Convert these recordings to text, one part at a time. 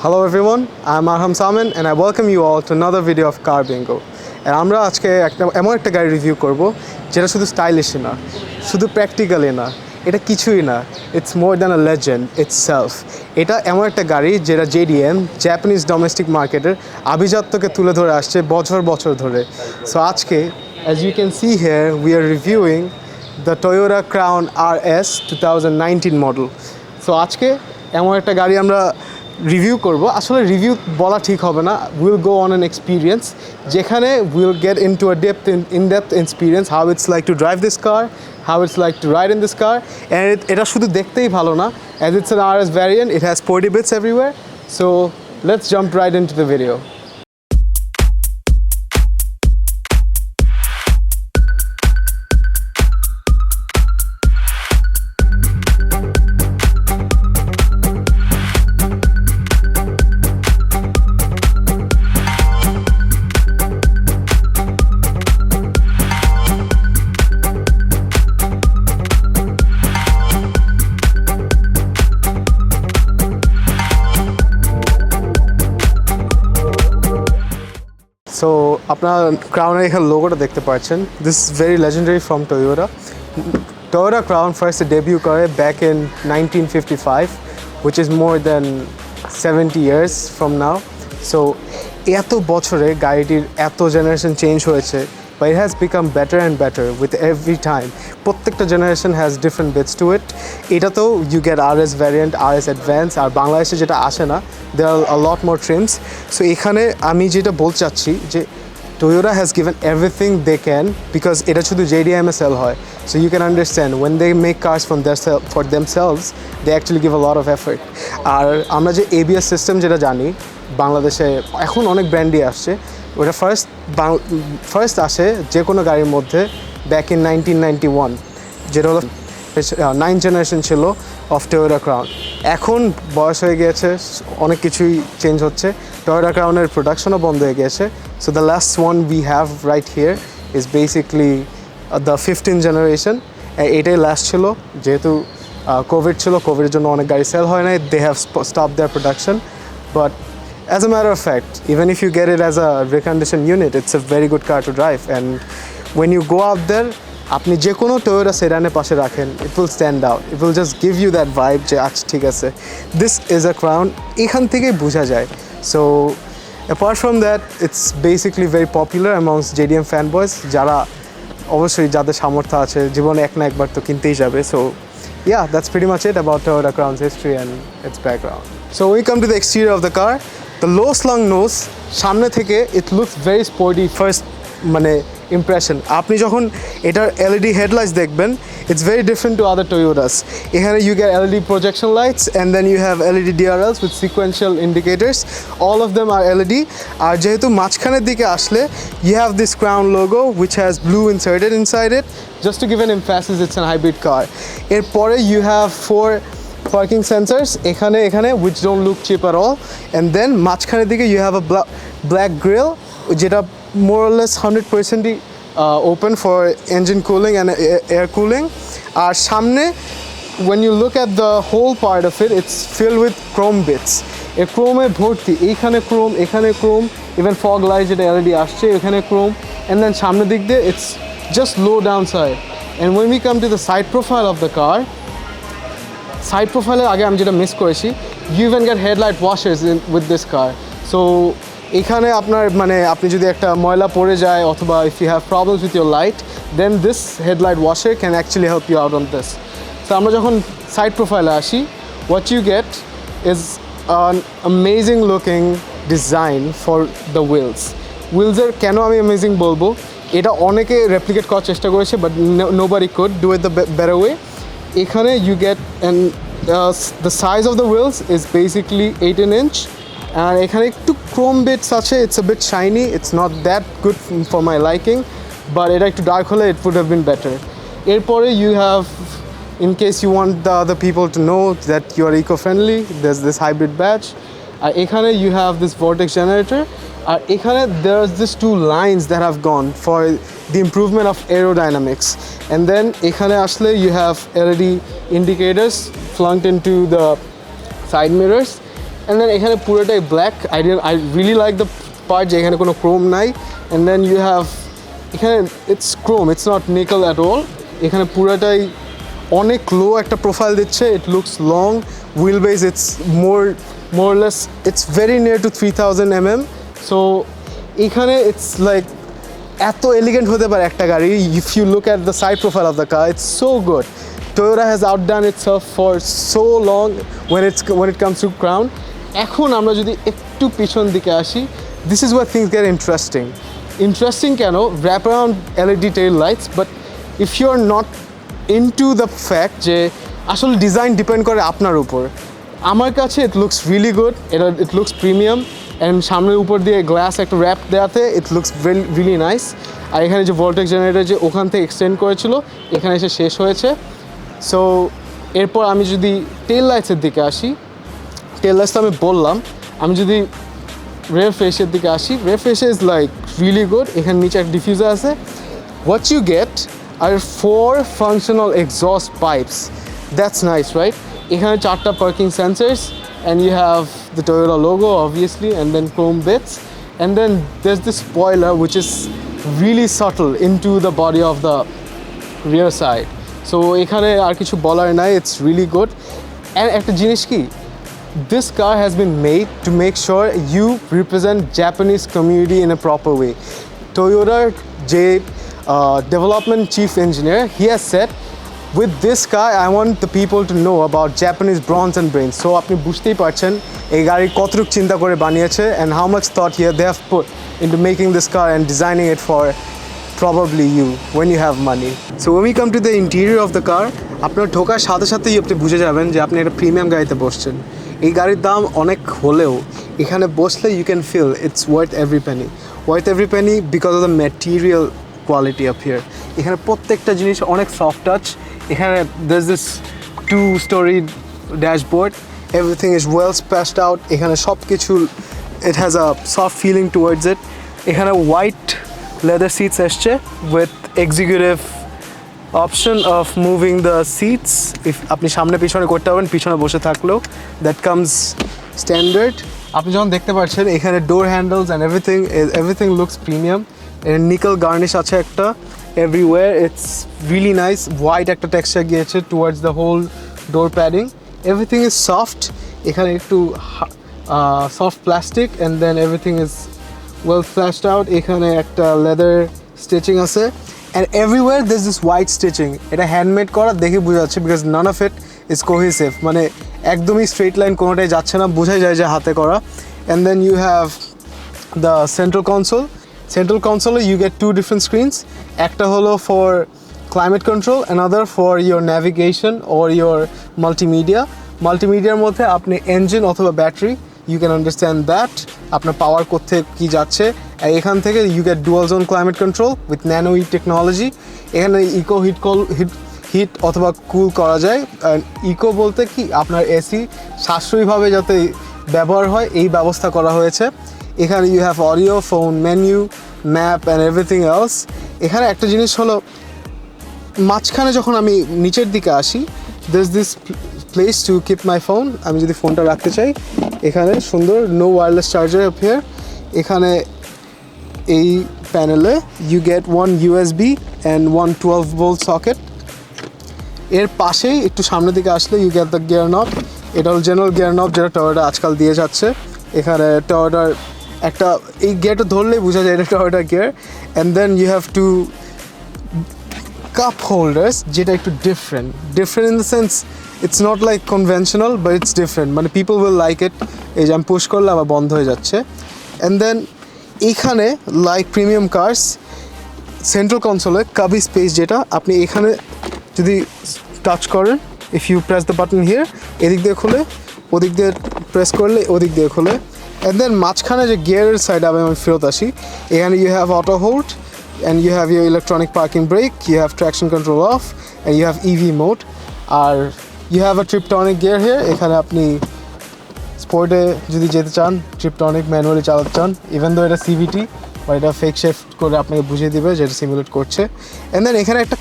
Hello everyone, I'm Arham and I welcome you all to another video of Car Bingo. And আমরা আজকে এমন একটা গাড়ি review করব যেটা শুধু স্টাইলিশই না, শুধু প্র্যাকটিক্যালি না, এটা কিছুই না, it's more than a legend itself. এটা এমন একটা গাড়ি যেটা JDM জাপানিজ ডোমেস্টিক মার্কেটের আভিজাত্যকে তুলে ধরে আসছে বছর বছর ধরে। সো আজকে as you can see here we are reviewing the Toyota Crown RS 2019 model. So আজকে এমন একটা গাড়ি আমরা রিভিউ করব, আসলে রিভিউ বলা ঠিক হবে না, we'll go on an experience যেখানে we'll get into a depth experience how it's like to drive this car, how it's like to ride in this car. And এটা শুধু দেখতেই ভালো না, as it's an RS variant, it has sporty bits everywhere. So let's jump right into the video. So আপনার ক্রাউনের এখানে লোগোটা দেখতে পাচ্ছেন, this is very legendary from Toyota. Toyota Crown first debut করে back in 1955, which is more than 70 years from now. So এত বছরে গাড়িটির এত জেনারেশন চেঞ্জ হয়েছে, but it has become better and better with every time. প্রত্যেকটা generation has different bits to it. এটাতেও you get RS variant, RS advance, আর বাংলাদেশে যেটা আসে না, there are a lot more trims. So এখানে আমি যেটা বলতে চাচ্ছি যে Toyota has given everything they can because এটা শুধু JDM এ সেল হয়. So you can understand when they make cars for themselves, they actually give a lot of effort. আর আমরা যে ABS সিস্টেম যেটা জানি বাংলাদেশে এখন অনেক ব্র্যান্ডই আসছে, ওটা ফার্স্ট আসে যে কোনো গাড়ির মধ্যে ব্যাক ইন 1991, যেটা হলো 9th জেনারেশন ছিল অফ Toyota Crown। এখন বয়স হয়ে গিয়েছে, অনেক কিছুই চেঞ্জ হচ্ছে, Toyota Crownের প্রোডাকশনও বন্ধ হয়ে গিয়েছে। So the last one we have right here is basically the 15th generation. এটাই লাস্ট ছিল, যেহেতু কোভিড ছিল, কোভিডের জন্য অনেক গাড়ি সেল হয় নাই, they have stop their production. But as a matter of fact, even if you get it as a reconditioned unit, it's a very good car to drive. And when you go out there, আপনি যে কোনো Toyota Sedan এর পাশে রাখেন, it will stand out. It will just give you that vibe যে আচ্ছা ঠিক আছে, this is a Crown, এখান থেকেই বোঝা যায়। So apart from that, it's basically very popular amongst JDM fanboys, যারা অবশ্যই যাদের সামর্থ্য আছে জীবনে এক না একবার তো কিনতেই যাবে। So yeah, that's pretty much it about Toyota Crown's history and its background. So when we come to the exterior of the car, the low slung nose, সামনে থেকে it looks very sporty first মানে impression. আপনি যখন এটার LED headlights দেখবেন, it's very different to other Toyotas. এখানে you get LED projection lights and then you have LED DRLs with sequential indicators. All of them are LED. আর যেহেতু মাঝখানের দিকে আসলে you have this Crown logo which has blue inserted inside it, just to give an emphasis it's a hybrid car. এরপরে you have 4 parking sensors এখানে which don't look cheap at all, and then মাঝখানের দিকে you have a black grille যেটা more or less 100% open for engine cooling and air cooling. আর সামনে when you look at the whole part of it, it's filled with chrome bits. এই ক্রোমে ভর্তি, এখানে Chrome, even fog lights যেটা LED আসছে এখানে Chrome, and then সামনের দিক দিয়ে it's just low downside. And when we come to the side profile of the car, side প্রোফাইলের আগে আমি যেটা মিস করেছি, you even get headlight washers with this car. So এখানে আপনার মানে আপনি যদি একটা ময়লা পড়ে যায় অথবা if you have problems with your light, then this headlight washer can actually help you out on this. So আমরা যখন সাইড প্রোফাইলে আসি, what you get is an amazing looking design for the wheels. Wheelsের কেন আমি amazing বলবো, এটা অনেকে replicate করার চেষ্টা করেছে but nobody could do it the better way. এখানে you get the size of the wheels is basically 18 inch, and এখানে একটু chrome bits আছে, it's a bit shiny, it's not that good for my liking, but এটা একটু dark হলে it would have been better. এরপরে you have, in case you want the other people to know that you are eco-friendly, there's this hybrid badge. আর এখানে you have this vortex generator, আর এখানে there's these 2 lines that have gone for the improvement of aerodynamics. And then এখানে আসলে you have LED indicators flunked into the side mirrors. and then এখানে পুরোটাই black. I really like the part যে এখানে কোনো chrome নাই, and then you have এখানে it's chrome, it's not nickel at all. এখানে পুরোটাই অনেক লো একটা প্রোফাইল দিচ্ছে. It looks long. Wheelbase it's more or less it's very near to 3000 mm. So এখানে it's like এত এলিগেন্ট হতে পারে একটা গাড়ি. If you look at the side profile of the car, it's so good. Toyota has outdone itself for so long when it comes to Crown. এখন আমরা যদি একটু পিছন দিকে আসি, this is where things get interesting কেন, wrap around LED tail lights, but if you're not into the fact যে আসলে ডিজাইন ডিপেন্ড করে আপনার উপর. আমার কাছে it looks really good, it looks premium, and সামনের উপর দিয়ে গ্লাস একটা র্যাপ দেওয়াতে it looks really nice. আর এখানে যে ভোল্টেজ জেনারেটর যে ওখান থেকে এক্সটেন্ড করেছিল এখানে এসে শেষ হয়েছে. সো এরপর আমি যদি টেল লাইটসের দিকে আসি, টেল লাইটস তো আমি বললাম, আমি যদি রেয়ার ফেসের দিকে আসি, rear face is like really good. এখানে নিচে একটা ডিফিউজার আছে. What you get are 4 functional exhaust pipes. That's nice, right? এখানে 4টা parking sensors, and you have the Toyota logo obviously, and then chrome bits, and then there's this spoiler which is really subtle into the body of the rear side. So এখানে আর কিছু বলার নাই, it's really good. And একটা জিনিস কি, this car has been made to make sure you represent Japanese community in a proper way. Toyota development chief engineer, he has said, with this car I want the people to know about Japanese bronze and brains. So আপনি বুঝতেই পারছেন এই গাড়ি কতটুকু চিন্তা করে বানিয়েছে, and how much thought here they have put into making this car and designing it for probably you when you have money. So when we come to the interior of the car, আপনার ঢোকার সাথে সাথেই আপনি বুঝে যাবেন যে আপনি একটা প্রিমিয়াম গাড়িতে বসছেন. এই গাড়ির দাম অনেক হলেও এখানে বসলে you can feel it's worth every penny because of the material quality up here. এখানে প্রত্যেকটা জিনিস অনেক সফট টাচ. এখানে there's this 2-story dashboard, everything is well spaced out. এখানে সব কিছু it has a soft feeling towards it. এখানে white leather seats আসছে with executive option of moving the seats. if আপনি সামনে পিছনে করতে পারবেন, পিছনে বসে থাকলেও that comes standard. আপনি যখন দেখতে পাচ্ছেন এখানে door handles and everything looks premium. nickel garnish আছে একটা everywhere. It's really nice. white একটা texture গিয়েছে towards the whole door padding. Everything is soft. এখানে একটু soft plastic, and then everything is well fleshed out. এখানে একটা leather stitching আছে, and everywhere there's this white stitching. এটা handmade করা দেখে বোঝা যাচ্ছে because none of it is cohesive. মানে একদমই স্ট্রেট লাইন কোনোটাই যাচ্ছে না, বোঝাই যায় যে হাতে করা. And then you have the central console. You get 2 different screens. একটা হলো for climate control, another for your navigation or your multimediaর মধ্যে আপনি engine অথবা battery, you can understand that আপনার পাওয়ার কোথায় কি যাচ্ছে. আর এখান থেকে you get dual zone climate control with nano e technology. এখানে ইকো হিট অথবা কুল করা যায়. ইকো বলতে কি আপনার এসি সাশ্রয়ীভাবে যাতে ব্যবহার হয় এই ব্যবস্থা করা হয়েছে. এখানে you have audio, phone, menu, map and everything else. এখানে একটা জিনিস হলো মাঝখানে যখন আমি নিচের দিকে আসি, there's this place to keep my phone. আমি যদি ফোনটা রাখতে চাই এখানে সুন্দর no wireless charger up here. এখানে এই প্যানেলে you get 1 USB and 1 12-volt socket. এর পাশেই একটু সামনের দিকে আসলে you get the gear knob. এটা হল জেনারেল গিয়ার নব যেটা টয়োটা আজকাল দিয়ে যাচ্ছে. এখানে টয়োটার একটা এই গিয়ারটা ধরলেই বোঝা যায় এটা Toyota gear. And then you have two cup holders যেটা একটু different in the sense it's not like conventional but it's different. মানে পিপল উইল লাইক ইট. এই যে আমি পুশ করলে আবার বন্ধ হয়ে যাচ্ছে. অ্যান্ড দেন এইখানে লাইক প্রিমিয়াম কার্স সেন্ট্রাল কনসোলে কাবি স্পেস যেটা আপনি এখানে যদি টাচ করেন, if you press the button here, এদিক দিয়ে খুলে, ওদিক দিয়ে প্রেস করলে ওদিক দিয়ে খুলে. and then মাঝখানে যে গিয়ারের সাইড আমি ফেরত আসি, এখানে you have auto hold and you have your electronic parking brake, you have traction control off and you have EV mode. R you have a triptonic gear here. এখানে আপনি স্পোর্টে যদি যেতে চান, ট্রিপটনিক ম্যানুয়ালি চালাতে চান, ইভেন দো এটা CVT বা এটা ফেক শিফট করে আপনাকে বুঝিয়ে দিবে যেটা সিমুলেট করছে. অ্যান্ড দেন এখানে একটা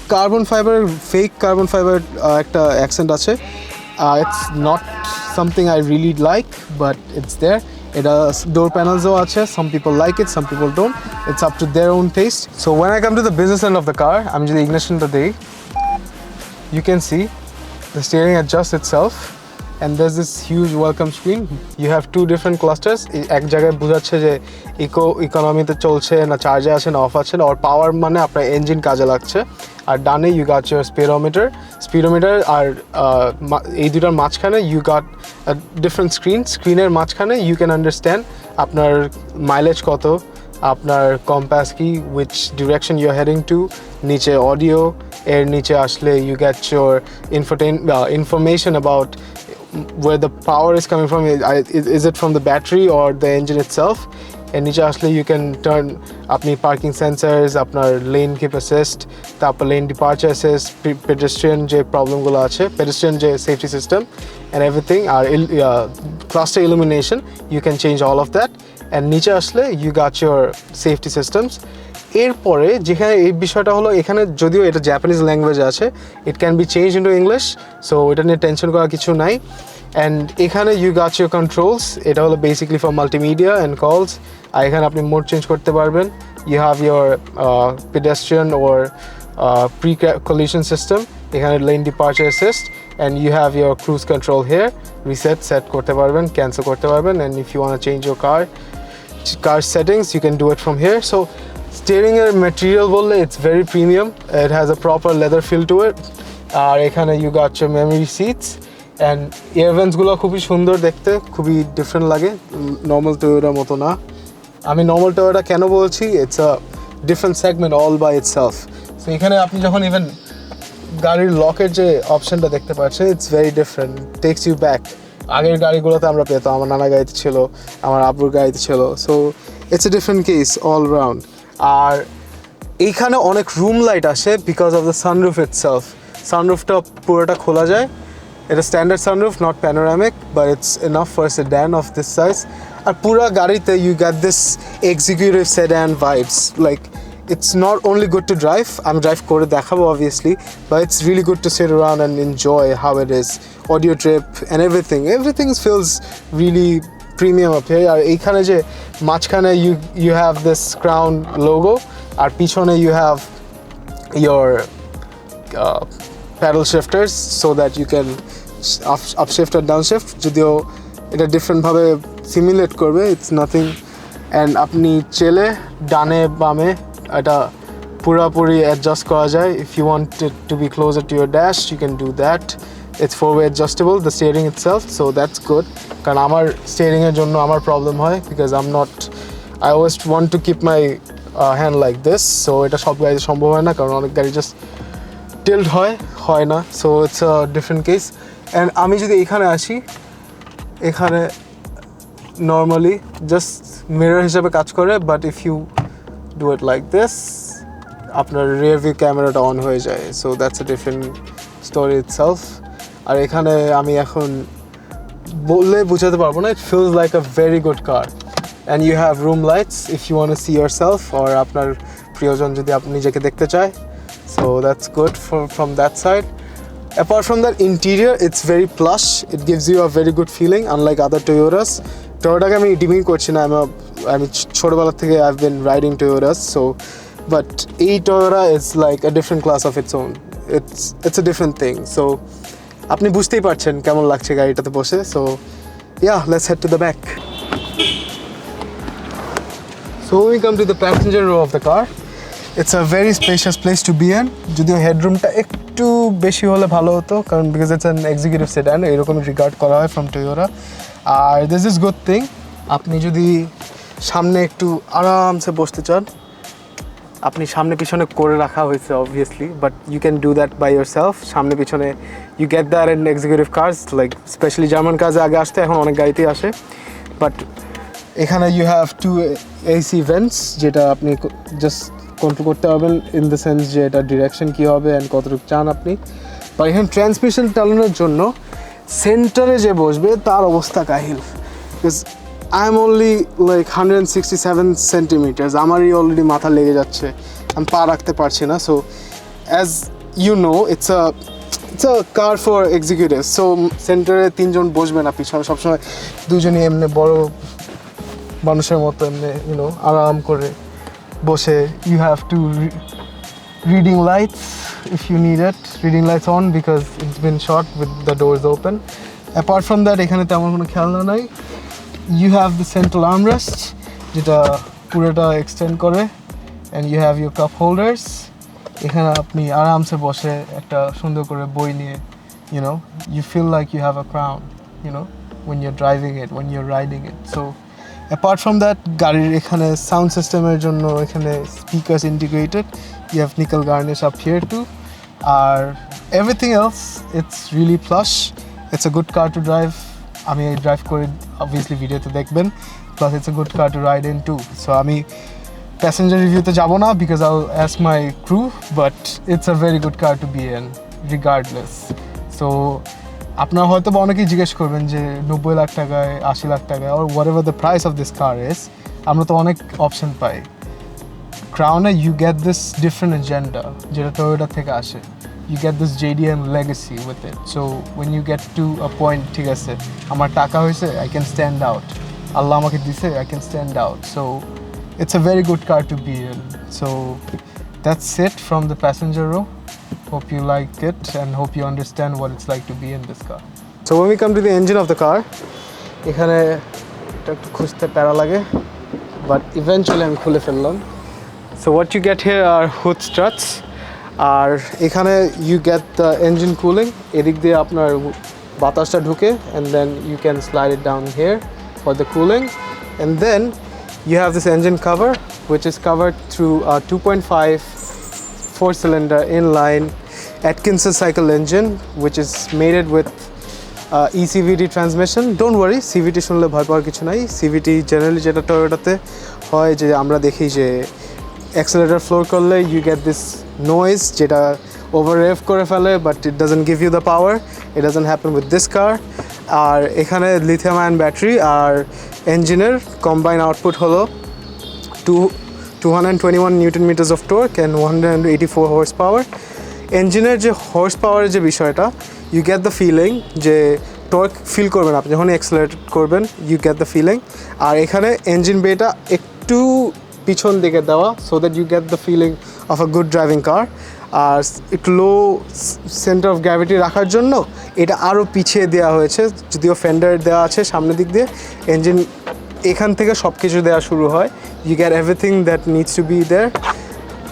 ফেক কার্বন ফাইবার একটা অ্যাকসেন্ট আছে. It's not something I really like, but it's there. It has door panels আছে. Some people like it, some people don't. It's up to their own taste. So when I come to the business end of the car, I'm just ignition today. You can see the steering adjusts itself, and there's this huge welcome screen. You have two different clusters. এক জায়গায় বোঝাচ্ছে যে ইকোনমিতে চলছে না, চার্জে আছে না, of আছে না, আর পাওয়ার মানে আপনার ইঞ্জিন কাজে লাগছে। আর ডানে ইউ গট ইউর স্পিডোমিটার, আর এই দুটার মাঝখানে ইউ গট ডিফারেন্ট স্ক্রিনের মাঝখানে ইউ ক্যান আন্ডারস্ট্যান্ড আপনার মাইলেজ কত, আপনার কম্পাস কি, which direction you are heading to, নিচে অডিও, এর নিচে আসলে you get your information about where the power is coming from. Is it from the battery or the engine itself? And niche asle you can turn apni parking sensors, apnar lane keep assist, tapor lane departure assist, pedestrian je problem gulo ache, pedestrian je safety system and everything, or cluster illumination, you can change all of that. And niche asle you got your safety systems. এরপরে যেখানে এই বিষয়টা হলো, এখানে যদিও এটা Japanese language আছে, it can be change into English, so এটা নিয়ে টেনশন করার কিছু নাই। অ্যান্ড এখানে ইউ গট ইউর কন্ট্রোলস, এটা হলো বেসিকলি ফর মাল্টিমিডিয়া অ্যান্ড কলস। আর এখানে আপনি মোড চেঞ্জ করতে পারবেন। You have your pedestrian or pre collision system, এখানে lane departure assist, and you have your cruise control here, set করতে পারবেন, ক্যান্সেল করতে পারবেন। And if you want change your car settings, you can do it from here. So steering এর material বললে it's very premium. It has a proper leather feel to it. আর এখানে you got your memory seats, and air vents গুলো খুবই সুন্দর দেখতে, খুবই different লাগে, normal Toyota মতো না। আমি নর্মাল টয়োটা কেন বলছি, it's a different segment all by itself. So এখানে আপনি যখন ইভেন গাড়ির লকের যে অপশনটা দেখতে পাচ্ছেন, it's very different, takes you back. আগের গাড়িগুলোতে আমরা পেতাম, আমার নানা গাড়িতে ছিল, আমার আব্বুর গাড়িতে ছিল, so it's a different case all round. আর এইখানে অনেক রুম লাইট আসে because of the sunroof itself. সানরুফটা পুরোটা খোলা যায়, এটা standard sunroof, not panoramic, but it's enough for sedan of this size. আর পুরো গাড়িতে you get this executive sedan vibes, like it's not only good to drive, আমি ড্রাইভ করে দেখাবো obviously, but it's really good to sit around and enjoy how it is, audio trip and everything feels really premium up here. আর এইখানে যে মাঝখানে you have this Crown logo, আর পিছনে you have your paddle shifters so that you can upshift আর downshift, যদিও এটা ডিফারেন্টভাবে সিমুলেট করবে, ইটস নাথিং। অ্যান্ড আপনি চেলে ডানে বামে এটা পুরোপুরি অ্যাডজাস্ট করা যায়। If you want it to be closer to your dash, you can do that. It's four-way adjustable, the steering itself, so that's good. কারণ আমার স্টিয়ারিংয়ের জন্য আমার প্রবলেম হয়, because I always want to keep my hand like this, so এটা সব গাড়িতে সম্ভব হয় না, কারণ অনেক গাড়ি জাস্ট টিল্ট হয় না, so it's a different case. And আমি যদি এখানে আসি, এখানে নর্মালি জাস্ট মিরর হিসেবে কাজ করে, but if you do it like this, আপনার রিয়ার ভিউ ক্যামেরাটা অন হয়ে যায়, so that's a different story itself. আর এখানে আমি এখন বললে বোঝাতে পারবো না, it feels like a very good car. And you have room lights if you want to see yourself, or আপনার প্রিয়জন যদি আপনি নিজেকে দেখতে চায়, so that's good from that side. Apart from that interior, it's very plush, it gives you a very good feeling, unlike other টয়োটাকে আমি demean করছি না, আমি ছোটোবেলা থেকে I have been riding Toyotas, so but এই Toyota is like a different class of its own, it's a different thing. So আপনি বুঝতেই পারছেন কেমন লাগছে গাড়িটাতে বসে। So yeah, let's head to the back. So we come to the passenger row of the car. It's a very spacious place to be in. যদিও হেডরুমটা একটু বেশি হলে ভালো হতো, কারণ because it's an executive sedan, এরকম রিগার্ড করা হয় from Toyota. R this is good thing, আপনি যদি সামনে একটু আরামসে বসতে চান, আপনি সামনে পিছনে করে রাখা হয়েছে obviously, but you can do that by yourself. সামনে পিছনে you get that in executive cars, like specially German কাজে আগে আসতে, এখন অনেক গাড়িতেই আসে। বাট এখানে you have two AC vents, যেটা আপনি জাস্ট কন্ট্রোল করতে পারবেন ইন দ্য সেন্স যে এটা ডিরেকশন কী হবে অ্যান্ড কতটুকু চান আপনি। বা এখানে ট্রান্সমিশন চালানোর জন্য সেন্টারে যে বসবে তার অবস্থা কাহিল, because I am only like 167 centimeters. আমারই অলরেডি মাথা লেগে যাচ্ছে, আমি পা রাখতে পারছি না। So as you know, It's a car for executives. So সেন্টারে তিনজন বসবে না, পিছনে সবসময় দুজনই এমনি বড় মানুষের মতো এমনি আরাম করে বসে। You have to reading lights if you need it. Reading lights on because it's been shot with the doors open. Apart from that, এখানে তেমন কোনো খেলনা নাই. You have the central armrest যেটা পুরোটা এক্সটেন্ড করে, and you have your cup holders. এখানে আপনি আরামসে বসে একটা সুন্দর করে বই নিয়ে you feel like you have a crown when you're driving it, when you're riding it. So apart from that, গাড়ির এখানে সাউন্ড সিস্টেমের জন্য এখানে speakers integrated. You have nickel garnish up here too. Everything else, it's really plush. It's a good car to drive. আমি drive করে obviously ভিডিওতে দেখবেন. Plus it's a good car to ride in too. So আমি passenger রিভিউতে যাব না because I'll ask my crew, but it's a very good car to be in regardless. So আপনারা হয়তো বা অনেকেই জিজ্ঞেস করবেন যে 90 লাখ টাকায় 80 লাখ টাকায় or whatever the price of this car is, আমরা তো অনেক option pi. Crore, you get this different agenda যেটা টয়োটা থেকে আসে. You get this JDM legacy with it. So when you get to a point, ঠিক আছে আমার টাকা হয়েছে, I can stand out. আল্লাহ আমাকে দিছে, I can stand out. So it's a very good car to be in. So that's it from the passenger row. Hope you like it and hope you understand what it's like to be in this car. So when we come to the engine of the car, এখানে একটু খুঁজতে প্যারা লাগে, but eventually আমি খুলে ফেললাম. So what you get here are hood struts. আর এখানে you get the engine cooling. এদিক দিয়ে আপনার বাতাসটা ঢুকে, and then you can slide it down here for the cooling. And then you have this engine cover, which is covered through a 2.5 4-cylinder inline Atkinson cycle engine, which is mated with ECVT transmission. Don't worry, CVT শুনলে ভয় পাওয়ার কিছু নাই. CVT generally যেটা টয়োটাতে হয় যে আমরা দেখি যে accelerator floor করলে you get this noise যেটা over rev করে ফেলে, but it doesn't give you the power. It doesn't happen with this car. আর এখানে লিথিয়াম আয়ন ব্যাটারি আর ইঞ্জিনের কম্বাইন আউটপুট হলো 221 newton meters of torque and 184 horse power. ইঞ্জিনের যে horse পাওয়ারের যে বিষয়টা, ইউ গেট দ্য ফিলিং যে টর্ক ফিল করবেন আপনি যখন অ্যাক্সেলারেট করবেন, ইউ গেট দ্য ফিলিং। আর এখানে ইঞ্জিন বেটা একটু পিছন দিকে দেওয়া, so that you get the feeling of a good driving car. আর একটু লো সেন্টার অফ গ্র্যাভিটি রাখার জন্য এটা আরও পিছিয়ে দেওয়া হয়েছে, যদিও ফেন্ডার দেওয়া আছে সামনের দিক দিয়ে। ইঞ্জিন এখান থেকে সব কিছু দেওয়া শুরু হয়, you get everything that needs to be there.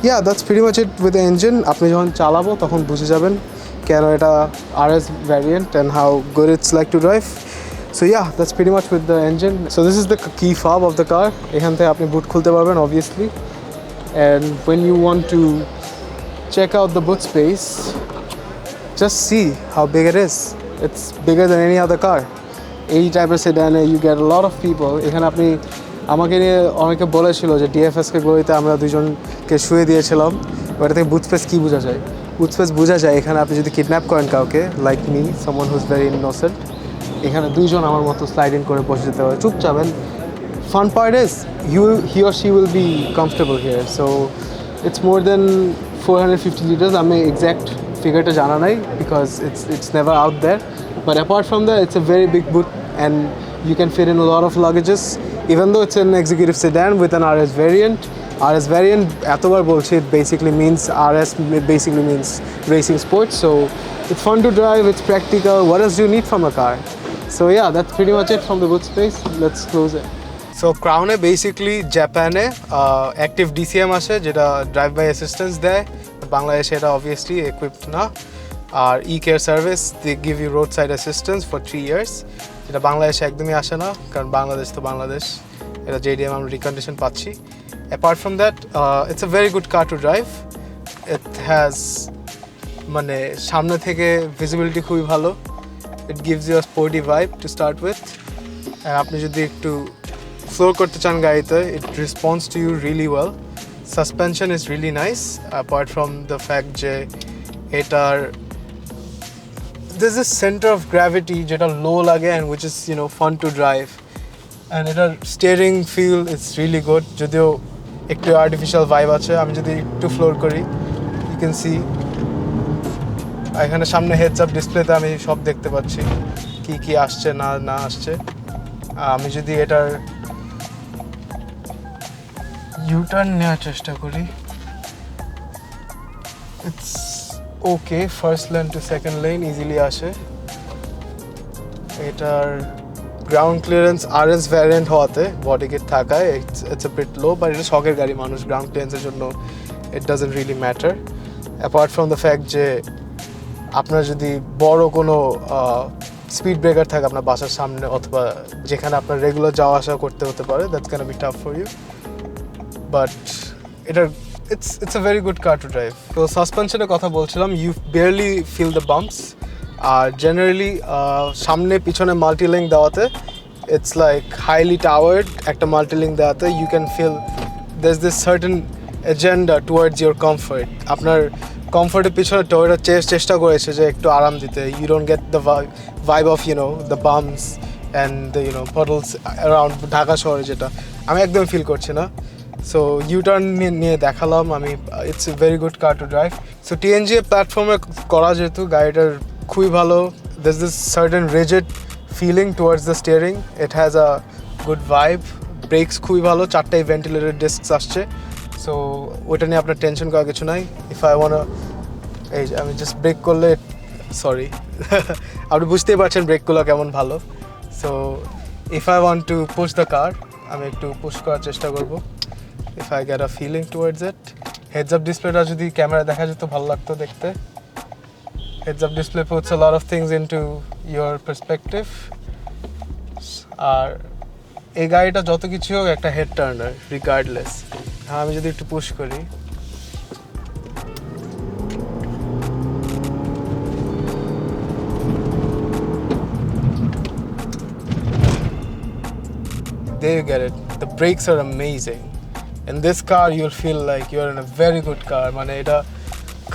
Yeah, that's pretty much it with the engine. আপনি যখন চালাবো তখন বুঝে যাবেন কেন এটা RS variant and how good it's like to drive. So yeah, that's pretty much with the engine. So this is the key fob of the car. এখান থেকে আপনি বুট খুলতে পারবেন obviously. And when you want to check out the boot space, just see how big it is. It's bigger than any other car. এই টাইপের সেডানে you get a lot of people. এখানে আপনি আমাকে নিয়ে অনেকে বলেছিল যে DFSK গলিতে আমরা দুজনকে শুয়ে দিয়েছিলাম, ওটা থেকে বুট স্পেস কী বোঝা যায়? বুট স্পেস বোঝা যায় এখানে আপনি যদি কিডন্যাপ করেন কাউকে, like me, someone who's very innocent, এখানে দুইজন আমার মতো স্লাইড ইন করে বসে যেতে পারে চুপচাপ। And fun part is he or she will be comfortable here. So it's more than 450 liters. আমি এক্স্যাক্ট ফিগারটা জানা নাই because it's never out there. But apart from that, it's a very big boot and you can fit in a lot of luggages. Even though it's an executive sedan with an RS variant, এতবার বলছি, it basically means RS basically means racing sports. So it's fun to drive, it's practical. What else do you need from a car? So yeah, that's pretty much it from the boot space. Let's close it. So Crore basically জাপানে active DCM আসে যেটা drive by assistance দেয়, বাংলাদেশে এটা obviously equipped না। আর e-care service, they give you roadside assistance for 3 years, যেটা বাংলাদেশে একদমই আসে না, কারণ বাংলাদেশ তো বাংলাদেশ, এটা JDM আমরা রিকন্ডিশন পাচ্ছি। Apart from that, it's a very good car to drive. It has মানে সামনে থেকে ভিজিবিলিটি খুবই ভালো। It gives you a sporty vibe to start with. And আপনি যদি একটু ফ্লোর করতে চান গাড়িতে, it responds to you really well. Suspension is really nice, apart from the fact যে এটার there's this center of gravity যেটা লো লাগে and which is fun to drive. And এটার steering feel it's really good, যদিও একটু artificial vibe আছে। আমি যদি একটু ফ্লোর করি, you can see I এখানে সামনে হেডস আপ ডিসপ্লেতে আমি সব দেখতে পাচ্ছি কি কি আসছে না না আসছে। আমি যদি এটার ইউটার্ন নেওয়ার চেষ্টা করি, it's okay, first lane to second lane easily আসে। এটার গ্রাউন্ড ক্লিয়ারেন্স আরএস ভ্যারিয়েন্ট হওয়াতে বডি কিট থাকায় it's a bit low, but এটা শখের গাড়ি, মানুষ গ্রাউন্ড ক্লিয়ারেন্সের জন্য it doesn't really matter, apart from the fact যে আপনার যদি বড় কোনো স্পিড ব্রেকার থাকে আপনার বাসার সামনে অথবা যেখানে আপনার রেগুলার যাওয়া আসা করতে হতে পারে, that's can be tough for you, but এটার it's a very good car to drive. তো সাসপেনশনের কথা বলছিলাম, you barely feel the bumps, আর জেনারেলি সামনে পিছনে মাল্টিলিঙ্ক দেওয়াতে it's like highly towered, একটা মাল্টিলিঙ্ক দেওয়াতে you can feel there's this certain agenda towards your comfort. আপনার কমফর্টের পিছনে টয়োটা চেষ্টা করেছে যে একটু আরাম দিতে, you don't get the vibe of the bumps and the puddles around Dhaka শহরে, যেটা আমি একদম ফিল করছি না। সো ইউটার্ন নিয়ে দেখালাম আমি, it's a very good car to drive. So TNG প্ল্যাটফর্মে করা যেহেতু গাড়িটার খুবই ভালো, there's this certain rigid feeling towards the steering, it has a good vibe, ব্রেকস খুবই ভালো, 4টাই ভেন্টিলেটেড ডিস্কস আসছে, সো ওইটা নিয়ে আপনার টেনশন করার কিছু নাই। ইফ আই ওয়ান্ট, এই যে আমি জাস্ট ব্রেক করলে, সরি আপনি বুঝতেই পারছেন ব্রেকগুলো কেমন ভালো। So if I want to push the car, আমি একটু পুশ করার চেষ্টা করবো, if I get a feeling towards it. Heads up ডিসপ্লেটা যদি ক্যামেরা দেখা যেত ভালো লাগতো দেখতে। Heads up display puts a lot of things into your perspective, আর এই গাড়িটা যত কিছু হোক একটা হেড টার্নার রিগার্ডলেস। হ্যাঁ, আমি যদি একটু পুশ করি, there you get it, the brakes are amazing. In this car you'll feel like you're in a very good car, মানে এটা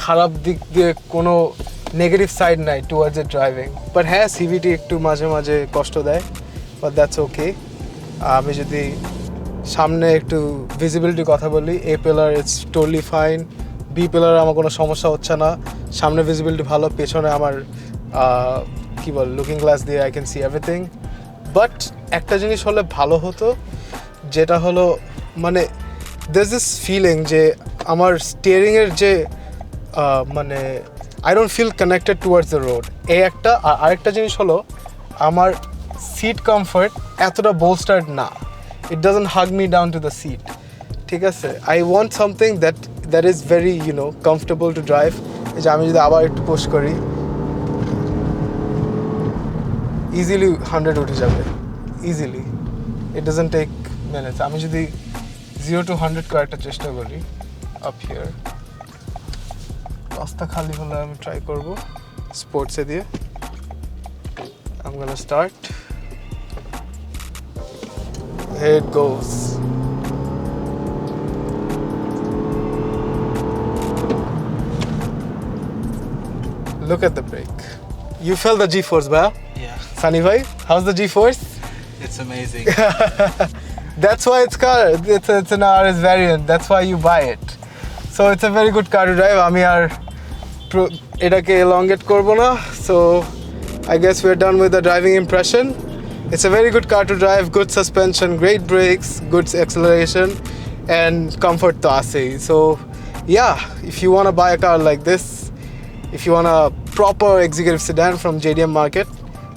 খারাপ দিক দিয়ে কোনো নেগেটিভ সাইড নাই টুয়ার্ডস ইট ড্রাইভিং, বাট হ্যাঁ সিভিটি একটু মাঝে মাঝে কষ্ট দেয়, বাট দ্যাটস ওকে। আমি যদি সামনে একটু ভিজিবিলিটির কথা বলি, A pillar it's totally fine, B pillar আমার কোনো সমস্যা হচ্ছে না, সামনে ভিজিবিলিটি ভালো, পেছনে আমার কী বল লুকিং গ্লাস দিয়ে I can see everything. But একটা জিনিস হলে ভালো হতো, যেটা হলো মানে there's this feeling যে আমার স্টিয়ারিংয়ের যে মানে I don't feel connected towards the road, এই একটা। আর আরেকটা জিনিস হলো আমার সিট কমফর্ট এতটা bolstered না, it doesn't hug me down to the seat, ঠিক আছে। I want something that is very comfortable to drive। এই যে আমি যদি আবার একটু পুশ করি, ইজিলি 100 উঠে যাবে, easily, it doesn't take minutes। আমি যদি 0 to 100 করার চেষ্টা করি আপ হিয়ার, রাস্তা খালি হলে আমি ট্রাই করব স্পোর্টসে দিয়ে। I'm gonna start, here it goes, look at the brake, you felt the G-force, bhai? Yeah, Sunny bhai, how's the G-force? it's amazing. That's why it's an RS variant, that's why you buy it, so it's a very good car to drive। আমি আর এটাকে elongate করব না, so I guess we're done with the driving impression. It's a very good car to drive, good suspension, great brakes, good acceleration, and comfort to আসেই। So yeah, if you want to buy a car like this, if you want a proper executive sedan from JDM market,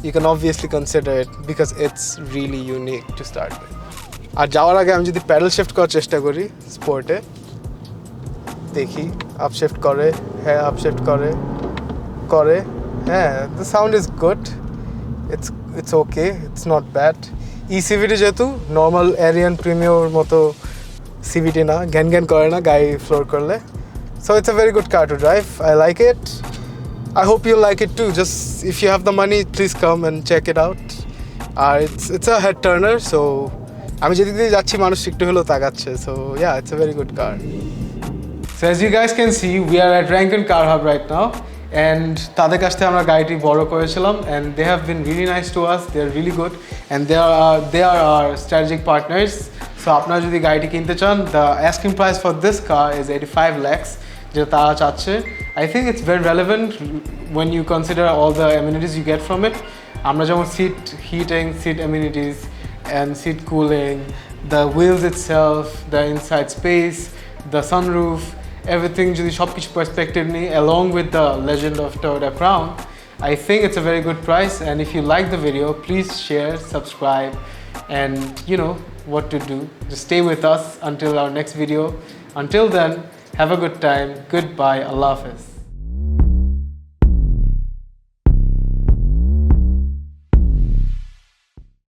you can obviously consider it because it's really unique to start with. আর যাওয়ার আগে আমি যদি pedal shift করার চেষ্টা করি স্পোর্টে, দেখি up shift করে, হ্যাঁ আপ শিফট করে, হ্যাঁ the sound is good, it's okay, it's not bad. CVT যেহেতু নর্মাল এরিয়ান প্রিমিয়র মতো সিভিটি না, ঘ্যান করে না গাড়ি ফ্লোর করলে, so it's a very good car to drive, I like it. I hope you like it too. Just if you have the money, please come and check it out. It's a head turner, so আমি যেদিকে যাচ্ছি মানুষ একটু হলেও তাকাচ্ছে, so yeah, it's a very good car. So as you guys can see, we are at Rankin Car Hub right now, and তাদের কাছ থেকে আমরা গাড়িটি বড় করেছিলাম, and they have been really nice to us, they are really good, and they are our strategic partners. So আপনারা যদি গাড়িটি কিনতে চান, the asking price for this car is 85 lakhs, যেটা তারা চাচ্ছে। I think it's very relevant when you consider all the amenities you get from it. আমরা যেমন seat heating, seat amenities, and seat cooling, the wheels itself, the inside space, the sunroof, everything যদি সবকিছু perspective নিয়ে along with the legend of Toyota Crown, I think it's a very good price. And if you like the video, please share, subscribe, and you know what to do. Just stay with us until our next video. Until then, have a good time. Goodbye. Allah Hafiz.